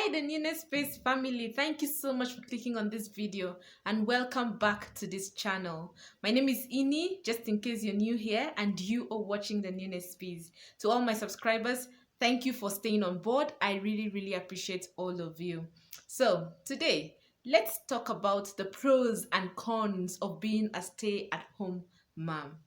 Hi, the Newness Space family. Thank you so much for clicking on this video and welcome back to this channel. My name is Ini, just in case you're new here and you are watching the Newness Space. To all my subscribers, thank you for staying on board. I really appreciate all of you. So today, let's talk about the pros and cons of being a stay-at-home mom.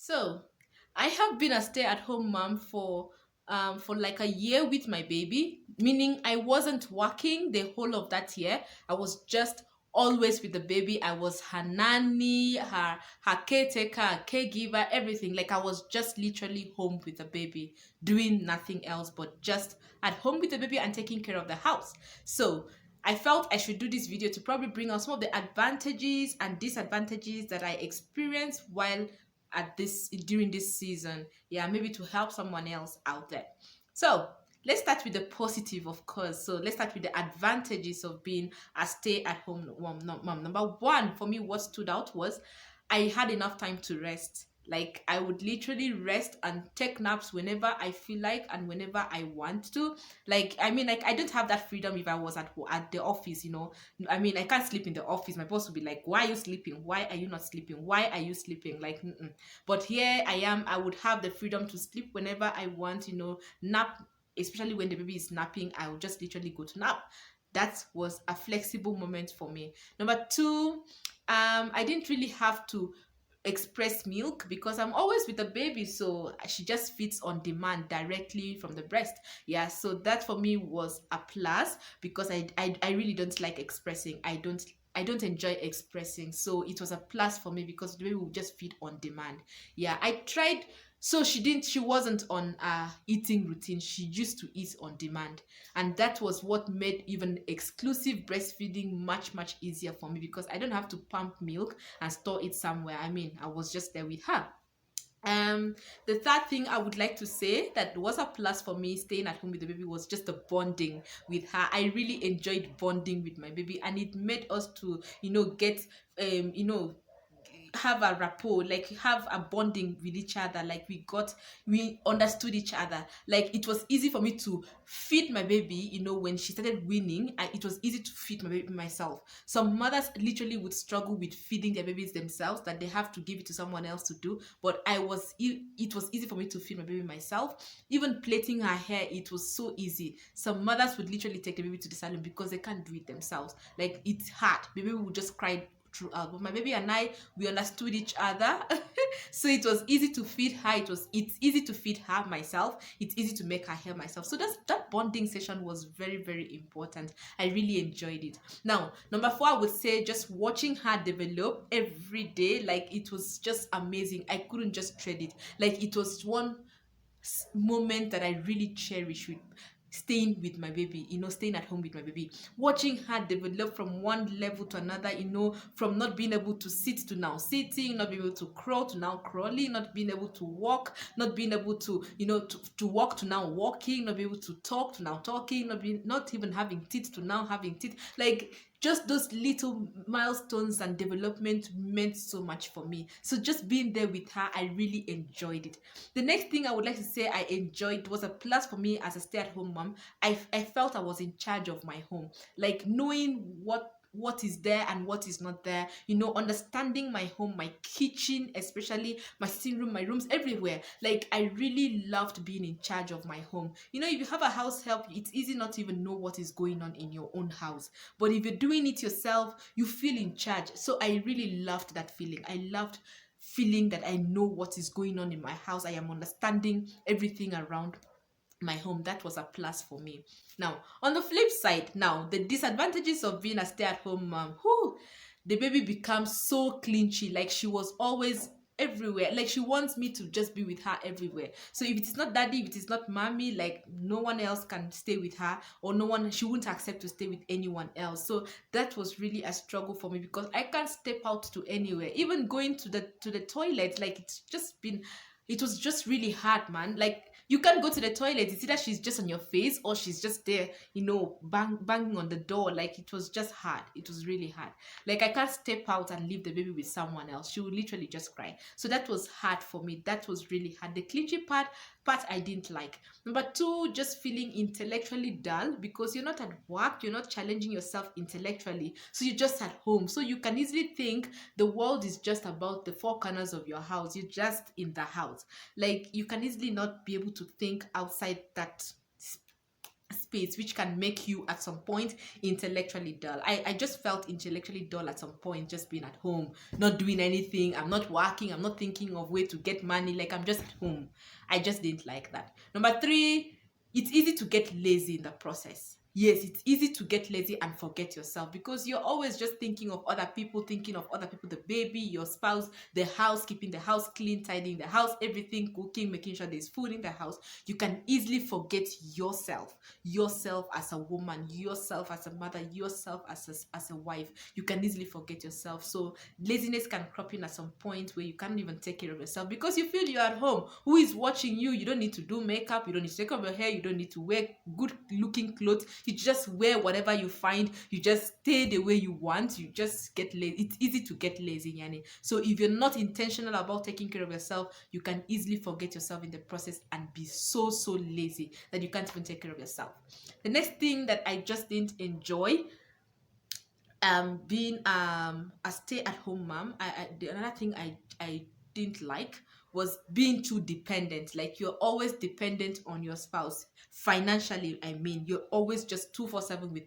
So, I have been a stay-at-home mom for like a year with my baby, meaning I wasn't working the whole of that year. I was just always with the baby. I was her nanny, her caretaker, her caregiver, everything. Like I was just literally home with the baby, doing nothing else but just at home with the baby and taking care of the house. So I felt I should do this video to probably bring out some of the advantages and disadvantages that I experienced while at this during this season. Yeah, maybe to help someone else out there. So let's start with the positive, of course. So let's start with the advantages of being a stay-at-home mom. Number one for me, what stood out was I had enough time to rest. Like I would literally rest and take naps whenever I feel like and whenever I want to. Like I mean, like I don't have that freedom if I was at the office. I mean, I can't sleep in the office. My boss would be like, "Why are you sleeping? Why are you not sleeping? Why are you sleeping?" Like, mm-mm. But here I am. I would have the freedom to sleep whenever I want. Nap, especially when the baby is napping. I would just literally go to nap. That was a flexible moment for me. Number two, I didn't really have to express milk because I'm always with the baby, so she just feeds on demand directly from the breast. Yeah, so that for me was a plus because I really don't like expressing. I don't enjoy expressing, so it was a plus for me because the baby will just feed on demand. Yeah, I tried. So she wasn't on a eating routine. She used to eat on demand, and that was what made even exclusive breastfeeding much easier for me because I don't have to pump milk and store it somewhere. I mean, I was just there with her. Um, the third thing I would like to say that was a plus for me staying at home with the baby was just the bonding with her. I really enjoyed bonding with my baby, and it made us to, get um, you know, have a rapport, like have a bonding with each other. Like we understood each other. Like it was easy for me to feed my baby, when she started weaning. It was easy to feed my baby myself. Some mothers literally would struggle with feeding their babies themselves, that they have to give it to someone else to do. But it was easy for me to feed my baby myself. Even plaiting her hair, it was so easy. Some mothers would literally take the baby to the salon because they can't do it themselves. Like it's hard. The baby would just cry throughout, but my baby and I, we understood each other. So it was easy to feed her. It's easy to feed her myself. It's easy to make her hair myself. So that bonding session was very important. I really enjoyed it. Now number four, I would say just watching her develop every day. Like it was just amazing. I couldn't just trade it. Like it was one moment that I really cherish with staying with my baby, staying at home with my baby, watching her develop from one level to another, from not being able to sit to now sitting, not being able to crawl to now crawling, not being able to walk, not being able to, to walk to now walking, not being able to talk to now talking, not even having teeth to now having teeth. Like just those little milestones and development meant so much for me. So just being there with her, I really enjoyed it. The next thing I would like to say I enjoyed was a plus for me as a stay-at-home mom. I felt I was in charge of my home, like knowing what is there and what is not there, understanding my home, my kitchen, especially my sitting room, my rooms, everywhere. Like I really loved being in charge of my home. If you have a house help, it's easy not to even know what is going on in your own house, but if you're doing it yourself, you feel in charge. So I really loved that feeling. I loved feeling that I know what is going on in my house. I am understanding everything around my home. That was a plus for me. Now on the flip side, now the disadvantages of being a stay-at-home mom. The baby becomes so clinchy. Like she was always everywhere. Like she wants me to just be with her everywhere. So if it is not daddy, if it is not mommy, like no one else can stay with her, or no one, she wouldn't accept to stay with anyone else. So that was really a struggle for me because I can't step out to anywhere. Even going to the toilet, like it was just really hard, man. Like You can't go to the toilet. It's either she's just on your face or she's just there, banging on the door. Like, it was just hard. It was really hard. Like, I can't step out and leave the baby with someone else. She would literally just cry. So that was hard for me. That was really hard. The clingy part I didn't like. Number two, just feeling intellectually dull because you're not at work, you're not challenging yourself intellectually. So you're just at home. So you can easily think the world is just about the four corners of your house. You're just in the house. Like, you can easily not be able to think outside that space, which can make you at some point intellectually dull. I just felt intellectually dull at some point, just being at home, not doing anything. I'm not working, I'm not thinking of way to get money. Like, I'm just at home. I just didn't like that. Number three, it's easy to get lazy in the process. Yes, it's easy to get lazy and forget yourself because you're always just thinking of other people, the baby, your spouse, the house, keeping the house clean, tidying the house, everything, cooking, making sure there's food in the house. You can easily forget yourself as a woman, yourself as a mother, yourself as a wife. You can easily forget yourself. So laziness can crop in at some point where you can't even take care of yourself because you feel you're at home. Who is watching you? You don't need to do makeup, you don't need to take off your hair, you don't need to wear good looking clothes. You just wear whatever you find, you just stay the way you want, you just get lazy. It's easy to get lazy, yani. So if you're not intentional about taking care of yourself, you can easily forget yourself in the process and be so lazy that you can't even take care of yourself. The next thing that I just didn't enjoy, being a stay-at-home mom, another thing I didn't like was being too dependent. Like, you're always dependent on your spouse financially. I mean, you're always just 247 with,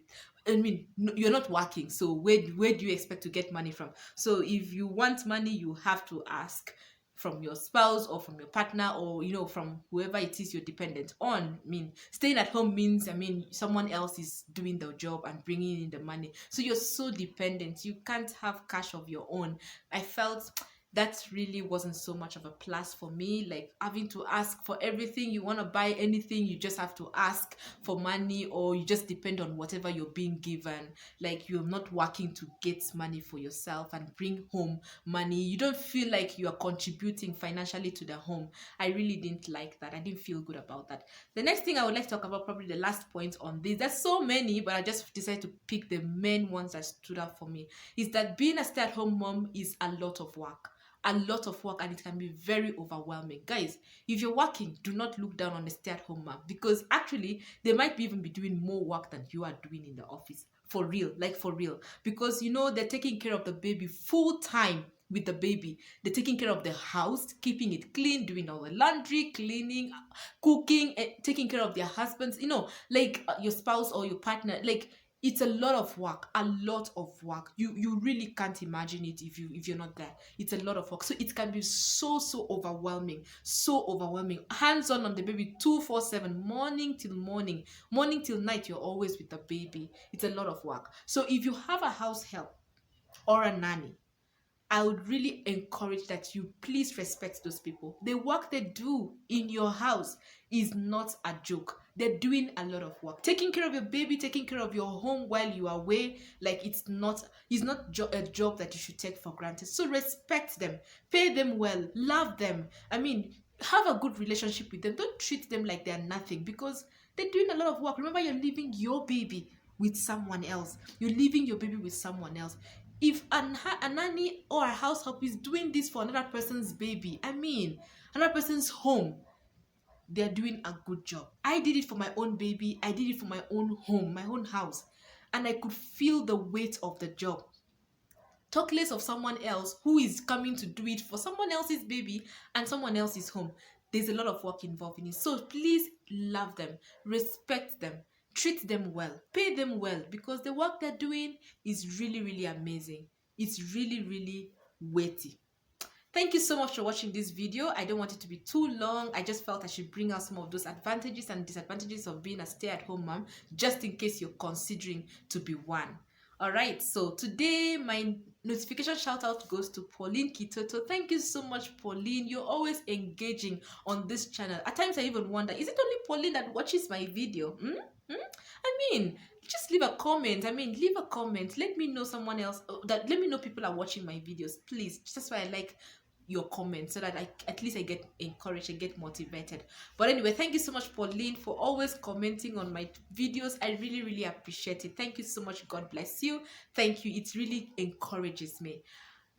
I mean, you're not working, so where do you expect to get money from? So if you want money, you have to ask from your spouse or from your partner, or from whoever it is you're dependent on. I mean, staying at home means, I mean, someone else is doing the job and bringing in the money, so you're so dependent. You can't have cash of your own. I felt that really wasn't so much of a plus for me, like having to ask for everything. You want to buy anything, you just have to ask for money, or you just depend on whatever you're being given. Like, you're not working to get money for yourself and bring home money. You don't feel like you are contributing financially to the home. I really didn't like that. I didn't feel good about that. The next thing I would like to talk about, probably the last point on this, there's so many, but I just decided to pick the main ones that stood out for me, is that being a stay-at-home mom is a lot of work. A lot of work, and it can be very overwhelming. Guys, if you're working, do not look down on a stay-at-home mom, because actually they might even be doing more work than you are doing in the office. For real, like for real. Because they're taking care of the baby full time. With the baby, they're taking care of the house, keeping it clean, doing all the laundry, cleaning, cooking, and taking care of their husbands, like your spouse or your partner. Like, it's a lot of work, a lot of work. You really can't imagine it if you're not there. It's a lot of work, so it can be so overwhelming, hands on the baby 247, morning till night. You're always with the baby. It's a lot of work. So if you have a house help or a nanny, I would really encourage that you please respect those people. The work they do in your house is not a joke. They're doing a lot of work. Taking care of your baby, taking care of your home while you are away, like, it's not a job that you should take for granted. So respect them, pay them well, love them. I mean, have a good relationship with them. Don't treat them like they're nothing, because they're doing a lot of work. Remember, you're leaving your baby with someone else. You're leaving your baby with someone else. If a nanny or a house help is doing this for another person's baby, I mean, another person's home, they're doing a good job. I did it for my own baby. I did it for my own home, my own house. And I could feel the weight of the job. Talk less of someone else who is coming to do it for someone else's baby and someone else's home. There's a lot of work involved in it. So please love them, respect them, treat them well, pay them well, because the work they're doing is really amazing. It's really weighty. Thank you so much for watching this video. I don't want it to be too long. I just felt I should bring out some of those advantages and disadvantages of being a stay-at-home mom, just in case you're considering to be one. All right, so today my notification shout out goes to Pauline Kitoto. Thank you so much, Pauline. You're always engaging on this channel. At times I even wonder, is it only Pauline that watches my video? I mean, just leave a comment. Leave a comment. Let me know someone else, let me know people are watching my videos, please. That's why I like your comments so that at least I get encouraged and get motivated. But anyway, thank you so much, Pauline, for always commenting on my videos. I really, really appreciate it. Thank you so much. God bless you. Thank you. It really encourages me.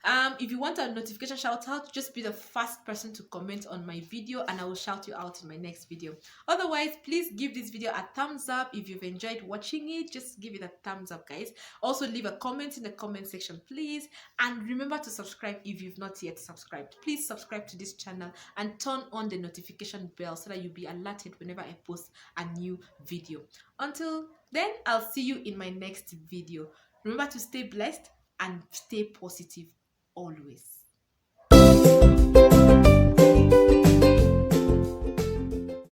If you want a notification shout out, just be the first person to comment on my video and I will shout you out in my next video. Otherwise, please give this video a thumbs up. If you've enjoyed watching it, just give it a thumbs up, guys. Also leave a comment in the comment section, please, and remember to subscribe if you've not yet subscribed. Please subscribe to this channel and turn on the notification bell so that you'll be alerted whenever I post a new video. Until then, I'll see you in my next video. Remember to stay blessed and stay positive always.